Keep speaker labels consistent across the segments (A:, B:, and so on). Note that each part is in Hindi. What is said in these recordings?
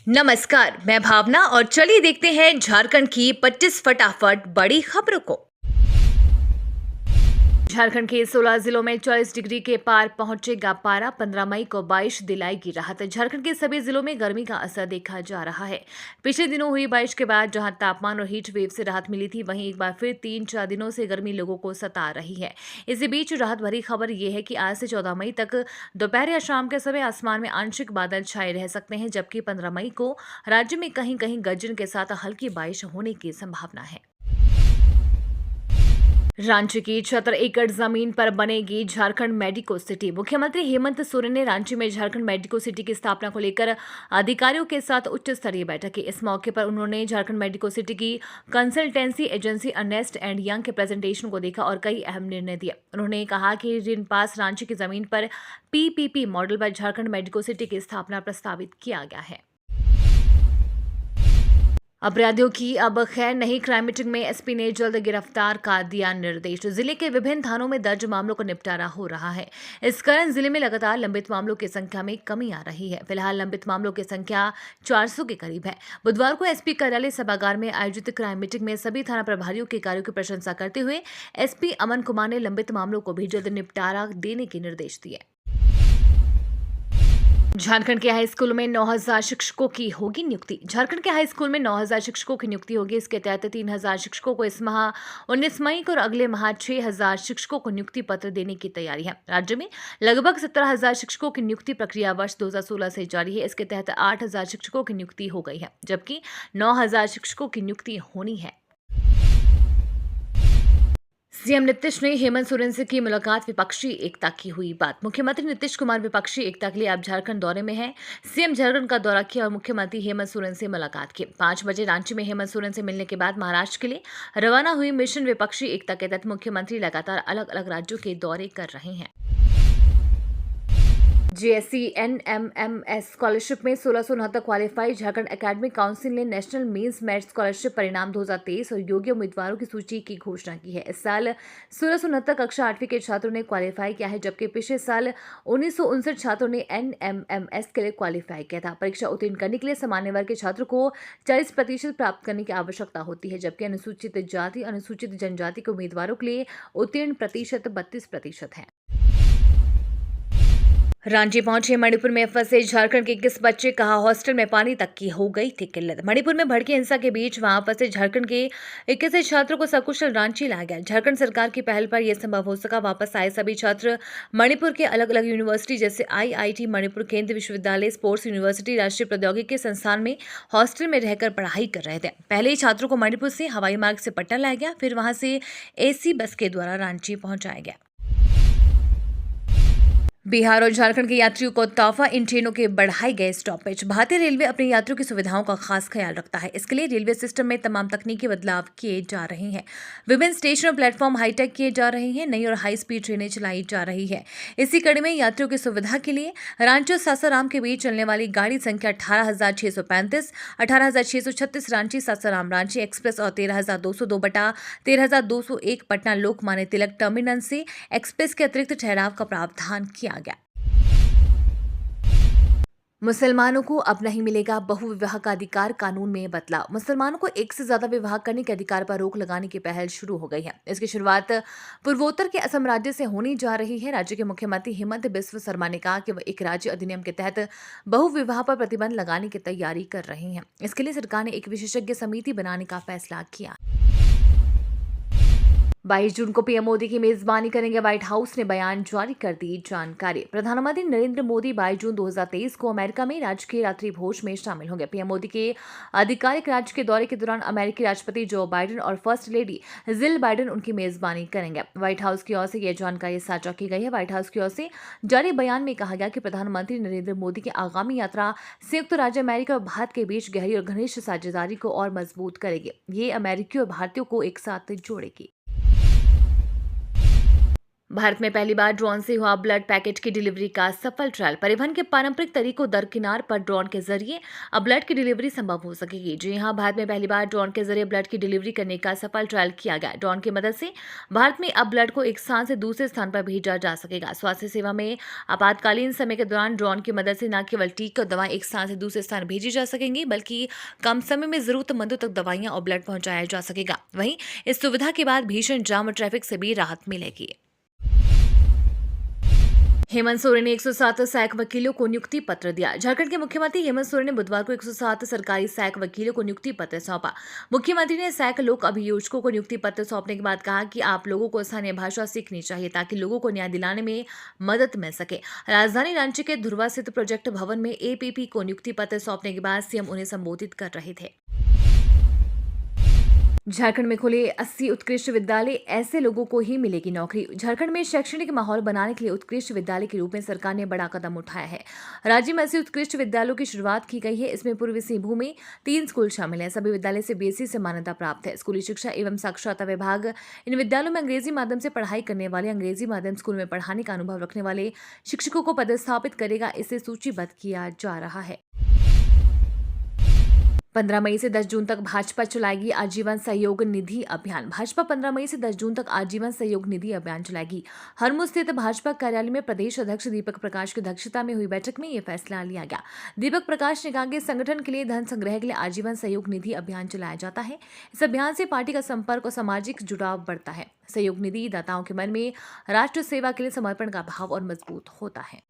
A: नमस्कार, मैं भावना और चलिए देखते हैं झारखंड की 25 फटाफट बड़ी खबरों को। झारखंड के 16 जिलों में 40 डिग्री के पार पहुंचेगा पारा। 15 मई को बारिश दिलाएगी राहत। झारखंड के सभी जिलों में गर्मी का असर देखा जा रहा है। पिछले दिनों हुई बारिश के बाद जहां तापमान और हीट वेव से राहत मिली थी, वहीं एक बार फिर 3-4 दिनों से गर्मी लोगों को सता रही है। इसी बीच राहत भरी खबर यह है कि आज से 14 मई तक दोपहर या शाम के समय आसमान में आंशिक बादल छाए रह सकते हैं, जबकि 15 मई को राज्य में कहीं कहीं गर्जन के साथ हल्की बारिश होने की संभावना है। रांची की 76 एकड़ जमीन पर बनेगी झारखंड मेडिको सिटी। मुख्यमंत्री हेमंत सोरेन ने रांची में झारखंड मेडिको सिटी की स्थापना को लेकर अधिकारियों के साथ उच्च स्तरीय बैठक की। इस मौके पर उन्होंने झारखंड मेडिको सिटी की consultancy agency Ernst and Young के प्रेजेंटेशन को देखा और कई अहम निर्णय दिए। उन्होंने कहा कि जिन पास रांची की जमीन पर पीपीपी मॉडल पर झारखंड मेडिको सिटी की स्थापना प्रस्तावित किया गया है। अपराधियों की अब खैर नहीं, क्राइम मीटिंग में एसपी ने जल्द गिरफ्तार का दिया निर्देश। जिले के विभिन्न थानों में दर्ज मामलों का निपटारा हो रहा है। इस कारण जिले में लगातार लंबित मामलों की संख्या में कमी आ रही है। फिलहाल लंबित मामलों की संख्या 400 के करीब है। बुधवार को एसपी कार्यालय सभागार में आयोजित क्राइम मीटिंग में सभी थाना प्रभारियों के कार्यों की प्रशंसा करते हुए एसपी अमन कुमार ने लंबित मामलों को भी जल्द निपटारा देने के निर्देश दिए। झारखंड के हाई स्कूल में 9000 शिक्षकों की होगी नियुक्ति। झारखंड के हाई स्कूल में 9000 शिक्षकों की नियुक्ति होगी। इसके तहत 3000 शिक्षकों को इस माह 19 मई को और अगले माह 6000 शिक्षकों को नियुक्ति पत्र देने की तैयारी है। राज्य में लगभग 17000 शिक्षकों की नियुक्ति प्रक्रिया वर्ष 2016 से जारी है। इसके तहत 8000 शिक्षकों की नियुक्ति हो गई है, जबकि 9000 शिक्षकों की नियुक्ति होनी है। सीएम नीतीश ने हेमंत सोरेन से की मुलाकात, विपक्षी एकता की हुई बात। मुख्यमंत्री नीतीश कुमार विपक्षी एकता के लिए अब झारखंड दौरे में हैं। सीएम झारखंड का दौरा किया और मुख्यमंत्री हेमंत सोरेन से मुलाकात की। 5 बजे रांची में हेमंत सोरेन से मिलने के बाद महाराष्ट्र के लिए रवाना हुई मिशन विपक्षी एकता के तहत मुख्यमंत्री लगातार अलग अलग राज्यों के दौरे कर रहे हैं। जेएससी एनएमएमएस स्कॉलरशिप में 1669 क्वालिफाई। झारखंड एकेडमिक काउंसिल ने नेशनल मेंस मेरिट स्कॉलरशिप परिणाम 2023 और योग्य उम्मीदवारों की सूची की घोषणा की है। इस साल 1669 कक्षा 8वीं के छात्रों ने क्वालिफाई किया है, जबकि पिछले साल 1959 छात्रों ने एनएमएमएस के लिए क्वालिफाई किया था। परीक्षा उत्तीर्ण करने के लिए सामान्य वर्ग के छात्रों को 40% प्राप्त करने की आवश्यकता होती है, जबकि अनुसूचित जाति अनुसूचित जनजाति के उम्मीदवारों के लिए उत्तीर्ण प्रतिशत 32% है। रांची पहुंचे मणिपुर में फंसे झारखंड के 21 बच्चे, कहा हॉस्टल में पानी तक की हो गई थी किल्लत। मणिपुर में भड़की हिंसा के बीच वहां फंसे झारखंड के 21 छात्रों को सकुशल रांची लाया गया। झारखंड सरकार की पहल पर यह संभव हो सका। वापस आए सभी छात्र मणिपुर के अलग अलग यूनिवर्सिटी जैसे आईआईटी मणिपुर, केंद्रीय विश्वविद्यालय, स्पोर्ट्स यूनिवर्सिटी, राष्ट्रीय प्रौद्योगिकी संस्थान में हॉस्टल में रहकर पढ़ाई कर रहे थे। पहले ही छात्रों को मणिपुर से हवाई मार्ग से पटना लाया गया, फिर वहां से एसी बस के द्वारा रांची पहुंचाया गया। बिहार और झारखंड के यात्रियों को तोहफा, इन ट्रेनों के बढ़ाए गए स्टॉपेज। भारतीय रेलवे अपने यात्रियों की सुविधाओं का खास ख्याल रखता है। इसके लिए रेलवे सिस्टम में तमाम तकनीकी बदलाव किए जा रहे हैं। विभिन्न स्टेशन और प्लेटफॉर्म हाईटेक किए जा रहे हैं। नई और हाई स्पीड ट्रेनें चलाई जा रही है। इसी कड़ी में यात्रियों की सुविधा के लिए रांची और सासाराम के बीच चलने वाली गाड़ी संख्या 18635, 18636 रांची सासाराम रांची एक्सप्रेस और 13202 बटा 13201 पटना लोकमान्य तिलक टर्मिनस से एक्सप्रेस के अतिरिक्त ठहराव का प्रावधान किया गया। मुसलमानों को अब नहीं मिलेगा बहुविवाह का अधिकार, कानून में बदलाव। मुसलमानों को एक से ज्यादा विवाह करने के अधिकार पर रोक लगाने की पहल शुरू हो गई है। इसकी शुरुआत पूर्वोत्तर के असम राज्य से होने जा रही है। राज्य के मुख्यमंत्री हेमंत बिस्व शर्मा ने कहा कि वह एक राज्य अधिनियम के तहत बहुविवाह पर प्रतिबंध लगाने की तैयारी कर रहे हैं। इसके लिए सरकार ने एक विशेषज्ञ समिति बनाने का फैसला किया। 22 जून को पीएम मोदी की मेजबानी करेंगे। व्हाइट हाउस ने बयान जारी कर दी जानकारी। प्रधानमंत्री नरेंद्र मोदी 22 जून 2023 को अमेरिका में राजकीय रात्रि भोज में शामिल होंगे। पीएम मोदी के आधिकारिक राज्य के दौरे के दौरान अमेरिकी राष्ट्रपति जो बाइडेन और फर्स्ट लेडी जिल बाइडेन उनकी मेजबानी करेंगे। व्हाइट हाउस की ओर से यह जानकारी साझा की गई है। व्हाइट हाउस की ओर से जारी बयान में कहा गया कि प्रधानमंत्री नरेंद्र मोदी की आगामी यात्रा संयुक्त राज्य अमेरिका और भारत के बीच गहरी और घनिष्ठ साझेदारी को और मजबूत करेगी। ये अमेरिकी और भारतीयों को एक साथ जोड़ेगी। भारत में पहली बार ड्रोन से हुआ ब्लड पैकेट की डिलीवरी का सफल ट्रायल। परिवहन के पारंपरिक तरीकों दरकिनार पर ड्रोन के जरिए अब ब्लड की डिलीवरी संभव हो सकेगी। जी हां, भारत में पहली बार ड्रोन के जरिए ब्लड की डिलीवरी करने का सफल ट्रायल किया गया। ड्रोन की मदद से भारत में अब ब्लड को एक स्थान से दूसरे स्थान पर भेजा जा सकेगा। स्वास्थ्य सेवा में आपातकालीन समय के दौरान ड्रोन की मदद से न केवल टीके और दवाएं एक स्थान से दूसरे स्थान भेजी जा सकेंगी, बल्कि कम समय में जरूरतमंदों तक दवाइयां और ब्लड पहुंचाया जा सकेगा। वहीं इस सुविधा के बाद भीषण जाम और ट्रैफिक से भी राहत मिलेगी। हेमंत सोरेन ने 107 सहायक वकीलों को नियुक्ति पत्र दिया। झारखंड के मुख्यमंत्री हेमंत सोरेन ने बुधवार को 107 सरकारी सहायक वकीलों को नियुक्ति पत्र सौंपा। मुख्यमंत्री ने सहायक लोक अभियोजकों को नियुक्ति पत्र सौंपने के बाद कहा कि आप लोगों को स्थानीय भाषा सीखनी चाहिए ताकि लोगों को न्याय दिलाने में मदद मिल सके। राजधानी रांची के धुर्वा स्थित प्रोजेक्ट भवन में एपीपी को नियुक्ति पत्र सौंपने के बाद सीएम उन्हें संबोधित कर रहे थे। झारखंड में खुले 80 उत्कृष्ट विद्यालय, ऐसे लोगों को ही मिलेगी नौकरी। झारखंड में शैक्षणिक माहौल बनाने के लिए उत्कृष्ट विद्यालय के रूप में सरकार ने बड़ा कदम उठाया है। राज्य में 80 उत्कृष्ट विद्यालयों की शुरुआत की गई है। इसमें पूर्वी सिंहभूम में 3 स्कूल शामिल हैं। सभी विद्यालय से बीएसई से मान्यता प्राप्त है। स्कूली शिक्षा एवं साक्षरता विभाग इन विद्यालयों में अंग्रेजी माध्यम से पढ़ाई करने वाले, अंग्रेजी माध्यम स्कूल में पढ़ाने का अनुभव रखने वाले शिक्षकों को पदस्थापित करेगा। इसे सूचीबद्ध किया जा रहा है। 15 मई से 10 जून तक भाजपा चलाएगी आजीवन सहयोग निधि अभियान। भाजपा 15 मई से 10 जून तक आजीवन सहयोग निधि अभियान चलाएगी। हरमू स्थित भाजपा कार्यालय में प्रदेश अध्यक्ष दीपक प्रकाश की अध्यक्षता में हुई बैठक में यह फैसला लिया गया। दीपक प्रकाश ने कहा कि संगठन के लिए धन संग्रह के लिए आजीवन सहयोग निधि अभियान चलाया जाता है। इस अभियान से पार्टी का संपर्क और सामाजिक जुड़ाव बढ़ता है। सहयोग निधि दाताओं के मन में राष्ट्र सेवा के लिए समर्पण का भाव और मजबूत होता है।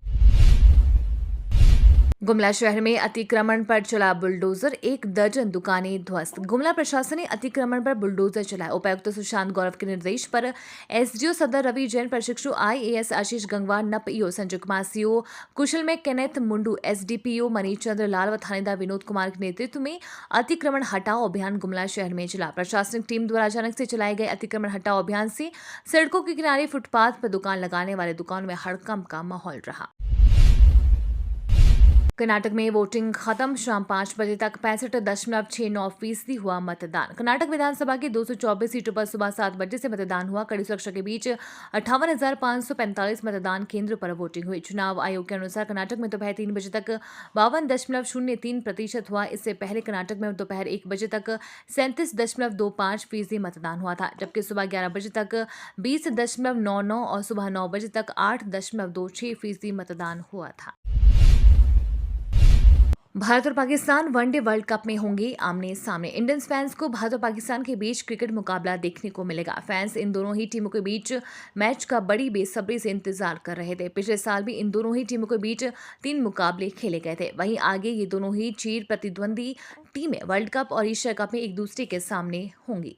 A: गुमला शहर में अतिक्रमण पर चला बुलडोजर, 1 दर्जन दुकानें ध्वस्त। गुमला प्रशासन ने अतिक्रमण पर बुलडोजर चलाया। उपायुक्त सुशांत गौरव के निर्देश पर एसडीओ सदर रवि जैन, प्रशिक्षु आईएएस आशीष गंगवार, नपईओ संजय कुमार, सीओ कुशल में केनेथ मुंडू, एसडीपीओ मनीचंद्र लाल व थानेदार विनोद कुमार के नेतृत्व में अतिक्रमण हटाओ अभियान गुमला शहर में चला। प्रशासनिक टीम द्वारा अचानक से चलाए गए अतिक्रमण हटाओ अभियान से सड़कों के किनारे फुटपाथ पर दुकान लगाने वाले दुकानों में हड़कंप का माहौल रहा। कर्नाटक में वोटिंग खत्म। शाम 5 बजे तक 65.69% हुआ मतदान। कर्नाटक विधानसभा की 224 सीटों पर सुबह 7 बजे से मतदान हुआ। कड़ी सुरक्षा के बीच 58,545 मतदान केंद्र पर वोटिंग हुई। चुनाव आयोग के अनुसार कर्नाटक में दोपहर 3 बजे तक 52.03% हुआ। इससे पहले कर्नाटक में दोपहर 1 बजे तक 37.25% मतदान हुआ था, जबकि सुबह 11 बजे तक 20.99 और सुबह 9 बजे तक 8.26% मतदान हुआ था। भारत और पाकिस्तान वनडे वर्ल्ड कप में होंगे आमने सामने। इंडियन फैंस को भारत और पाकिस्तान के बीच क्रिकेट मुकाबला देखने को मिलेगा। फैंस इन दोनों ही टीमों के बीच मैच का बड़ी बेसब्री से इंतजार कर रहे थे। पिछले साल भी इन दोनों ही टीमों के बीच 3 मुकाबले खेले गए थे। वहीं आगे ये दोनों ही चिर प्रतिद्वंदी टीमें वर्ल्ड कप और एशिया कप में एक दूसरे के सामने होंगी।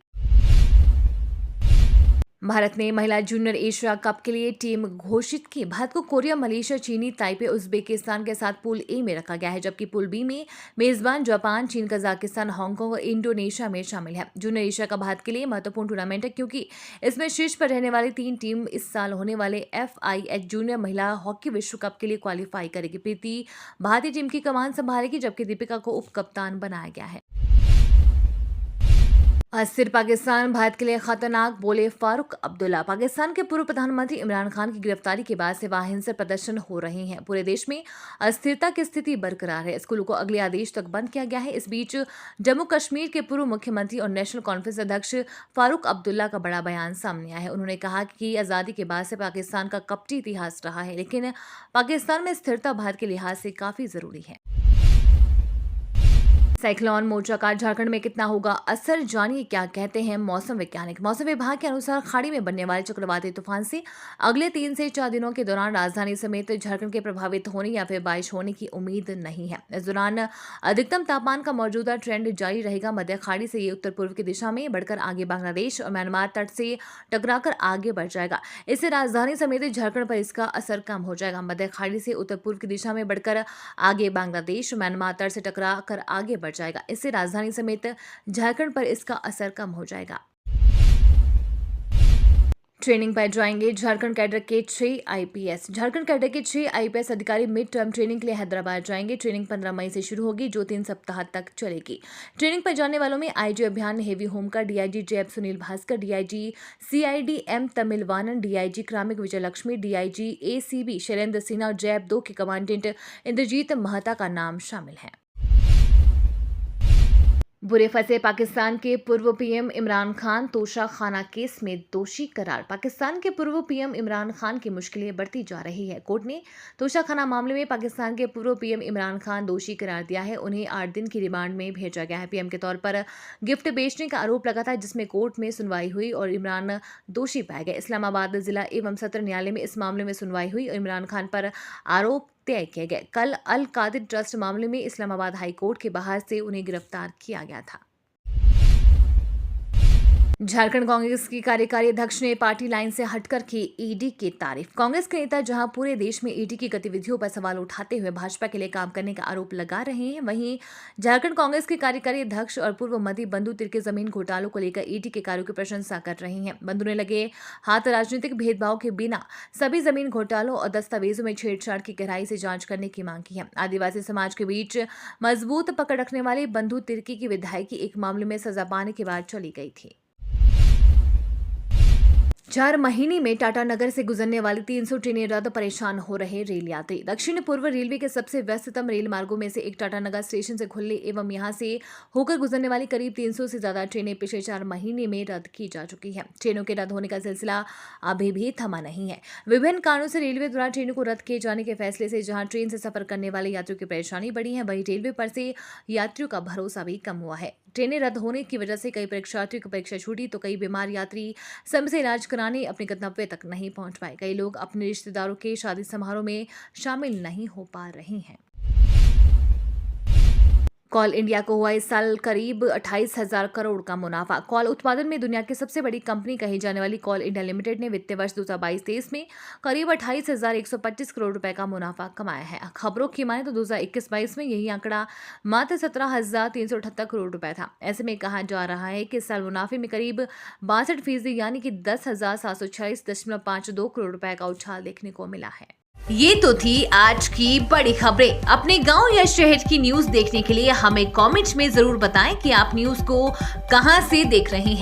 A: भारत ने महिला जूनियर एशिया कप के लिए टीम घोषित की। भारत को कोरिया, मलेशिया, चीनी ताइपे, उज्बेकिस्तान के साथ पूल ए में रखा गया है, जबकि पूल बी में मेजबान जापान, चीन, कजाकिस्तान, हांगकांग और इंडोनेशिया में शामिल है। जूनियर एशिया का भारत के लिए महत्वपूर्ण टूर्नामेंट है, क्योंकि इसमें शीर्ष पर रहने वाली 3 टीम इस साल होने वाले FIH जूनियर महिला हॉकी विश्व कप के लिए क्वालिफाई करेगी। प्रीति भारतीय टीम की कमान संभालेगी, जबकि दीपिका को उप कप्तान बनाया गया है। अस्थिर पाकिस्तान भारत के लिए खतरनाक, बोले फारूक अब्दुल्ला। पाकिस्तान के पूर्व प्रधानमंत्री इमरान खान की गिरफ्तारी के बाद से वहां हिंसक प्रदर्शन हो रहे हैं। पूरे देश में अस्थिरता की स्थिति बरकरार है। स्कूलों को अगले आदेश तक बंद किया गया है। इस बीच जम्मू कश्मीर के पूर्व मुख्यमंत्री और नेशनल कॉन्फ्रेंस अध्यक्ष फारूक अब्दुल्ला का बड़ा बयान सामने आया है। उन्होंने कहा कि आज़ादी के बाद से पाकिस्तान का कपटी इतिहास रहा है, लेकिन पाकिस्तान में स्थिरता भारत के लिहाज से काफी जरूरी है। साइक्लोन मोर्चा का झारखंड में कितना होगा असर, जानिए क्या कहते हैं मौसम वैज्ञानिक। मौसम विभाग के अनुसार खाड़ी में बनने वाले चक्रवाती तूफान से अगले 3 से 4 दिनों के दौरान राजधानी समेत झारखंड के प्रभावित होने या फिर बारिश होने की उम्मीद नहीं है। इस दौरान अधिकतम तापमान का मौजूदा ट्रेंड जारी रहेगा। मध्य खाड़ी से ये उत्तर पूर्व की दिशा में बढ़कर आगे बांग्लादेश और म्यांमार तट से टकराकर आगे बढ़ जाएगा। इससे राजधानी समेत झारखंड पर इसका असर कम हो जाएगा। मध्य खाड़ी से उत्तर पूर्व की दिशा में बढ़कर आगे बांग्लादेश और म्यांमार तट से टकराकर आगे बढ़ जाएगा। इससे राजधानी समेत झारखंड पर इसका असर कम हो जाएगा। ट्रेनिंग पर जाएंगे झारखंड कैडर के 6 आईपीएस। झारखंड कैडर के 6 आईपीएस अधिकारी मिड टर्म ट्रेनिंग के लिए हैदराबाद जाएंगे। ट्रेनिंग 15 मई से शुरू होगी, जो 3 सप्ताह तक चलेगी। ट्रेनिंग पर जाने वालों में आईजी अभियान हेवी होमकर, डीआईजी जैब Sunil Bhaskar, DIG CID M Tamilvanan, DIG क्रामिक विजयलक्ष्मी, डीआईजी एसीबी शैलेंद्र सिन्हा और जैब 2 के कमांडेंट इंद्रजीत महता का नाम शामिल है। बुरे फंसे पाकिस्तान के पूर्व पीएम इमरान खान तोशा खाना केस में दोषी करार। पाकिस्तान के पूर्व पीएम इमरान खान की मुश्किलें बढ़ती जा रही है। कोर्ट ने तोशा खाना मामले में पाकिस्तान के पूर्व पीएम इमरान खान दोषी करार दिया है। उन्हें 8 दिन की रिमांड में भेजा गया है। पीएम के तौर पर गिफ्ट बेचने का आरोप लगा था, जिसमें कोर्ट में सुनवाई हुई और इमरान दोषी पाए गए। इस्लामाबाद जिला एवं सत्र न्यायालय में इस मामले में सुनवाई हुई और इमरान खान पर आरोप तय किए गए। कल अल कादिर ट्रस्ट मामले में इस्लामाबाद हाई कोर्ट के बाहर से उन्हें गिरफ्तार किया गया था। झारखंड कांग्रेस की कार्यकारी अध्यक्ष ने पार्टी लाइन से हटकर की ईडी की तारीफ। कांग्रेस के नेता जहां पूरे देश में ईडी की गतिविधियों पर सवाल उठाते हुए भाजपा के लिए काम करने का आरोप लगा रहे हैं, वहीं झारखंड कांग्रेस के कार्यकारी अध्यक्ष और पूर्व मंत्री बंधु तिर्की जमीन घोटालों को लेकर ईडी के कार्यों की प्रशंसा कर रही हैं। बंधु ने लगे हाथ राजनीतिक भेदभाव के बिना सभी जमीन घोटालों और दस्तावेजों में छेड़छाड़ की गहराई से जांच करने की मांग की है। आदिवासी समाज के बीच मजबूत पकड़ रखने वाली बंधु तिर्की की विधायकी एक मामले में सजा पाने के बाद चली गई थी। 4 महीने में टाटानगर से गुजरने वाली 300 ट्रेनें रद्द, परेशान हो रहे रेल यात्री। दक्षिण पूर्व रेलवे के सबसे व्यस्ततम रेल मार्गों में से एक टाटानगर स्टेशन से खुलने एवं यहां से होकर गुजरने वाली करीब 300 से ज्यादा ट्रेनें पिछले 4 महीने में रद्द की जा चुकी हैं। ट्रेनों के रद्द होने का सिलसिला अभी भी थमा नहीं है। विभिन्न कारणों से रेलवे द्वारा ट्रेनों को रद्द किए जाने के फैसले से जहां ट्रेन से सफर करने वाले यात्रियों की परेशानी बढ़ी है, वहीं रेलवे पर से यात्रियों का भरोसा भी कम हुआ है। ट्रेनें रद्द होने की वजह से कई परीक्षार्थियों की परीक्षा छूटी, तो कई बीमार यात्री समय से इलाज कराने अपने गंतव्य तक नहीं पहुंच पाए। कई लोग अपने रिश्तेदारों के शादी समारोह में शामिल नहीं हो पा रहे हैं। कॉल इंडिया को हुआ इस साल करीब 28,000 करोड़ का मुनाफा। कॉल उत्पादन में दुनिया की सबसे बड़ी कंपनी कही जाने वाली कॉल इंडिया लिमिटेड ने वित्तीय वर्ष 2022-23 में करीब 28,125 करोड़ रुपए का मुनाफा कमाया है। खबरों की माने तो 2021-22 में यही आंकड़ा मात्र 17,378 करोड़ रुपए था। ऐसे में कहा जा रहा है कि इस साल मुनाफे में करीब 62% यानी कि 10,746.52 करोड़ रुपए का उछाल देखने को मिला है।
B: ये तो थी आज की बड़ी खबरें। अपने गांव या शहर की न्यूज देखने के लिए हमें कमेंट्स में जरूर बताएं कि आप न्यूज को कहां से देख रहे हैं।